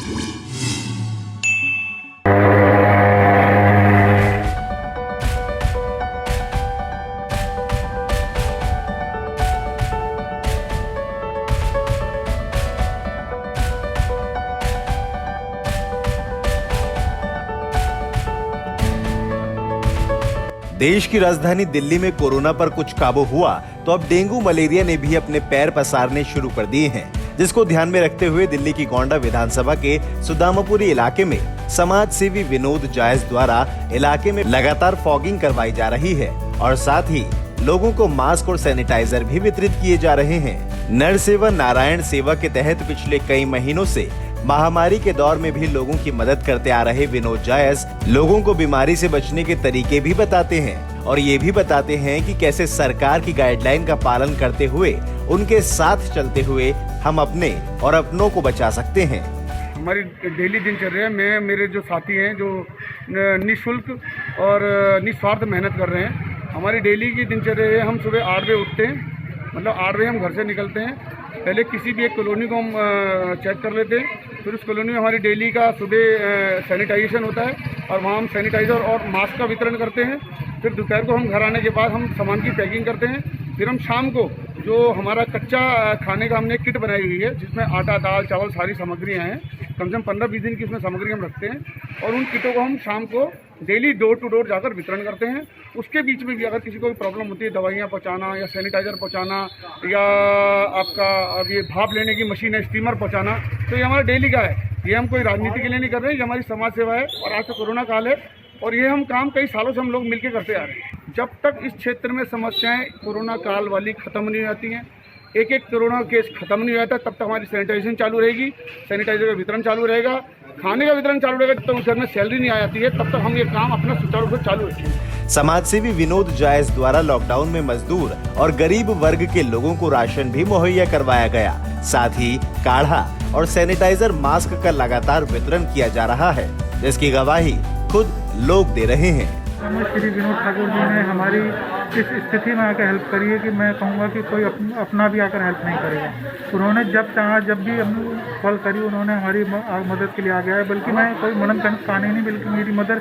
देश की राजधानी दिल्ली में कोरोना पर कुछ काबू हुआ तो अब डेंगू मलेरिया ने भी अपने पैर पसारने शुरू कर दिए हैं, जिसको ध्यान में रखते हुए दिल्ली की गोंडा विधानसभा के सुदामापुरी इलाके में समाज सेवी विनोद जायज द्वारा इलाके में लगातार फॉगिंग करवाई जा रही है और साथ ही लोगों को मास्क और सैनिटाइजर भी वितरित किए जा रहे हैं। नर सेवा नारायण सेवा के तहत पिछले कई महीनों से महामारी के दौर में भी लोगों की मदद करते आ रहे विनोद जायज लोगों को बीमारी से बचने के तरीके भी बताते हैं और ये भी बताते हैं कि कैसे सरकार की गाइडलाइन का पालन करते हुए उनके साथ चलते हुए हम अपने और अपनों को बचा सकते हैं। हमारी डेली दिनचर्या में मेरे जो साथी हैं जो निःशुल्क और निस्वार्थ मेहनत कर रहे हैं। हमारी डेली की दिनचर्या है, हम सुबह 8 बजे उठते हैं, मतलब 8 बजे हम घर से निकलते हैं। पहले किसी भी एक कॉलोनी को हम चेक कर लेते हैं, फिर उस कॉलोनी में हमारी डेली का सुबह सैनिटाइजेशन होता है और वहाँ हम सैनिटाइज़र और मास्क का वितरण करते हैं। फिर दोपहर को हम घर आने के बाद हम सामान की पैकिंग करते हैं। फिर हम शाम को जो हमारा कच्चा खाने का हमने एक किट बनाई हुई है जिसमें आटा, दाल, चावल सारी सामग्रियाँ हैं, कम से कम 15-20 दिन की इसमें सामग्री हम रखते हैं और उन किटों को हम शाम को डेली डोर टू डोर जाकर वितरण करते हैं। उसके बीच में भी अगर किसी को भी प्रॉब्लम होती है, दवाइयाँ पहुँचाना या सैनिटाइज़र पहुँचाना या आपका अब ये भाप लेने की मशीन है, स्टीमर पहुँचाना, तो ये हमारा डेली का है। ये हम कोई राजनीति के लिए नहीं कर रहे हैं, ये हमारी समाज सेवा है और आज तो कोरोना काल है और ये हम काम कई सालों से हम लोग मिलकर करते आ रहे हैं। जब तक इस क्षेत्र में समस्याएं कोरोना काल वाली ख़त्म नहीं हो जाती हैं, एक कोरोना केस खत्म नहीं हो जाता, तब तक हमारी सैनिटाइजेशन चालू रहेगी, सैनिटाइजर का वितरण चालू रहेगा, खाने का वितरण चालू रहेगा। जब तक उस घर में सैलरी नहीं आ जाती है तब तक हम ये काम अपना सुचारू रूप से चालू रखेंगे। समाजसेवी विनोद जायज द्वारा लॉकडाउन में मजदूर और गरीब वर्ग के लोगों को राशन भी मुहैया करवाया गया। साथ ही काढ़ा और सैनिटाइजर मास्क का लगातार वितरण किया जा रहा है, जिसकी गवाही खुद लोग दे रहे हैं। श्री विनोद ठाकुर जी ने हमारी इस स्थिति में आकर हेल्प करी है कि मैं कहूँगा कि कोई अपना भी आकर हेल्प नहीं करेगा। उन्होंने जब चाहा जब भी हम कॉल करी उन्होंने हमारी मदद के लिए आ गया है। बल्कि मैं कोई मदद करने नहीं, बल्कि मेरी मदर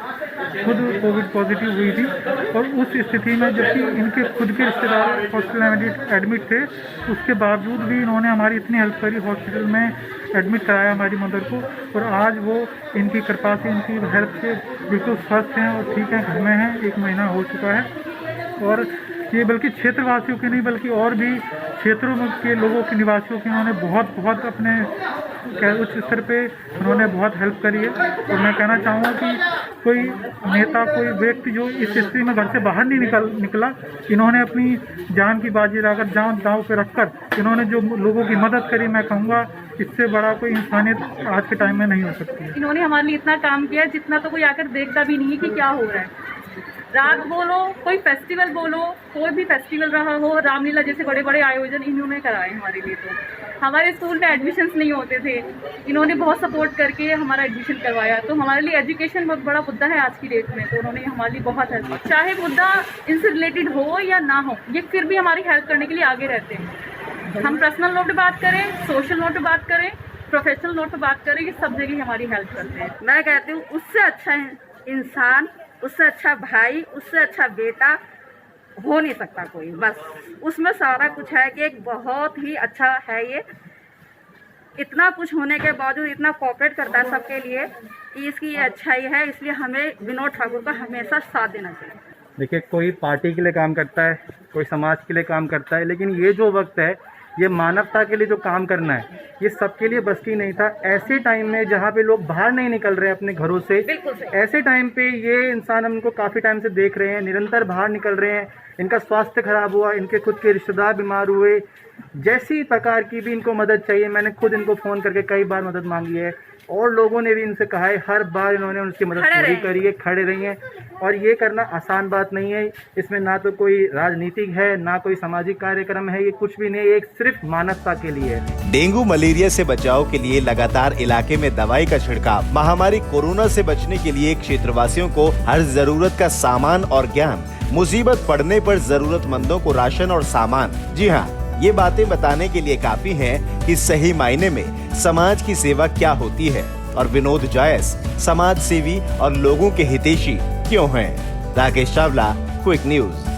खुद कोविड पॉजिटिव हुई थी और उस स्थिति में जबकि इनके खुद के रिश्तेदार हॉस्पिटल में एडमिट थे, उसके बावजूद भी इन्होंने हमारी इतनी हेल्प करी, हॉस्पिटल में एडमिट कराया हमारी मदर को और आज वो इनकी कृपा से, इनकी हेल्प से बिल्कुल स्वस्थ हैं और ठीक है, घर में हैं। 1 महीना हो चुका है और ये बल्कि क्षेत्रवासियों की नहीं बल्कि और भी क्षेत्रों में के लोगों के निवासियों की उन्होंने बहुत अपने उच्च स्तर पे उन्होंने बहुत हेल्प करी है। और मैं कहना चाहूँगा कि कोई नेता, कोई व्यक्ति जो इस स्थिति में घर से बाहर नहीं निकला, इन्होंने अपनी जान की बाजी लगाकर, जान दांव पे रखकर इन्होंने जो लोगों की मदद करी, मैं कहूँगा इससे बड़ा कोई इंसानियत आज के टाइम में नहीं हो सकती है। इन्होंने हमारे लिए इतना काम किया जितना तो कोई आकर देखता भी नहीं है कि क्या हो रहा है। रात बोलो, कोई फेस्टिवल बोलो, कोई भी फेस्टिवल रहा हो, रामलीला जैसे बड़े बड़े आयोजन इन्होंने कराए हमारे लिए। तो हमारे स्कूल में एडमिशन्स नहीं होते थे, इन्होंने बहुत सपोर्ट करके हमारा एडमिशन करवाया। तो हमारे लिए एजुकेशन बहुत बड़ा मुद्दा है आज की डेट में, तो उन्होंने हमारे लिए बहुत हेल्प, चाहे मुद्दा इनसे रिलेटेड हो या ना हो, ये फिर भी हमारी हेल्प करने के लिए आगे रहते हैं। हम पर्सनल नोट पे बात करें, सोशल नोट पे बात करें, प्रोफेशनल नोट पे बात करें, ये सब जगह हमारी हेल्प करते हैं। मैं कहती हूँ उससे अच्छा इंसान, उससे अच्छा भाई, उससे अच्छा बेटा हो नहीं सकता कोई। बस उसमें सारा कुछ है कि एक बहुत ही अच्छा है। ये इतना कुछ होने के बावजूद इतना कोऑपरेट करता है सबके लिए कि इसकी ये अच्छाई है। इसलिए हमें विनोद ठाकुर का हमेशा साथ देना चाहिए। देखिए, कोई पार्टी के लिए काम करता है, कोई समाज के लिए काम करता है, लेकिन ये जो वक्त है, ये मानवता के लिए जो काम करना है, ये सबके लिए बस की नहीं था। ऐसे टाइम में जहाँ पे लोग बाहर नहीं निकल रहे अपने घरों से, ऐसे टाइम पे ये इंसान हम इनको काफ़ी टाइम से देख रहे हैं, निरंतर बाहर निकल रहे हैं, इनका स्वास्थ्य खराब हुआ, इनके खुद के रिश्तेदार बीमार हुए, जैसी प्रकार की भी इनको मदद चाहिए, मैंने खुद इनको फ़ोन करके कई बार मदद मांगी है और लोगों ने भी इनसे कहा है, हर बार इन्होंने उनकी मदद पूरी करी है, खड़े रही हैं। और ये करना आसान बात नहीं है, इसमें ना तो कोई राजनीतिक है, ना कोई सामाजिक कार्यक्रम है, ये कुछ भी नहीं, एक सिर्फ मानवता के लिए है। डेंगू मलेरिया से बचाव के लिए लगातार इलाके में दवाई का छिड़काव, महामारी कोरोना से बचने के लिए क्षेत्रवासियों को हर जरूरत का सामान और ज्ञान, मुसीबत पड़ने पर जरूरतमंदों को राशन और सामान। जी हाँ, ये बातें बताने के लिए काफी हैं कि सही मायने में समाज की सेवा क्या होती है। और विनोद जायस समाज सेवी और लोगों के हितैषी क्यों हैं? Rakesh Chawla, quick news.